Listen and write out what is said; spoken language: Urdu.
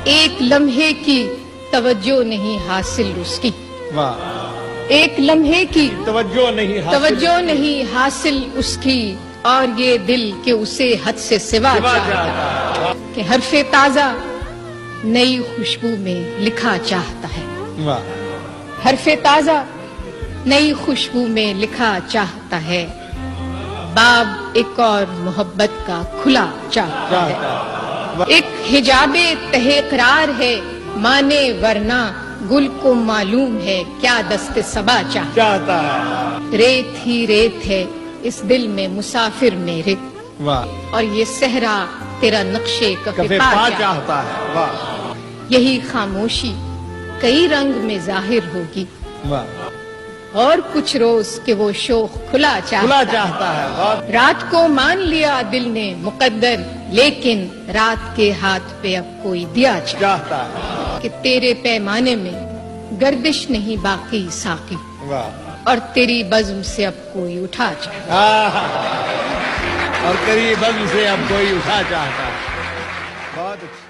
ایک لمحے کی توجہ نہیں حاصل اس کی، واہ، ایک لمحے کی توجہ نہیں حاصل اس کی، اور یہ دل کہ اسے حد سے سوا چاہتا، کہ حرف تازہ نئی خوشبو میں لکھا چاہتا ہے، واہ، حرف تازہ نئی خوشبو میں لکھا چاہتا ہے، باب ایک اور محبت کا کھلا چاہتا ہے، ایک حجاب تہ قرار ہے مانے ورنہ گل کو معلوم ہے کیا دست صبا چاہتا ہے، ریت ہی ریت ہے اس دل میں مسافر میرے، واہ، اور یہ صحرا تیرا نقشے کفے پا چاہتا ہے، واہ، یہی خاموشی کئی رنگ میں ظاہر ہوگی، واہ، اور کچھ روز کہ وہ شوق کھلا کھلا چاہتا چاہتا ہے، واہ، رات کو مان لیا دل نے مقدر، لیکن رات کے ہاتھ پہ اب کوئی دیا چاہتا ہے، کہ تیرے پیمانے میں گردش نہیں باقی ساقی، واہ، اور تیری بزم سے اب کوئی اٹھا چاہتا، اور قریب سے اب کوئی اٹھا چاہتا ہے، بہت اچھا۔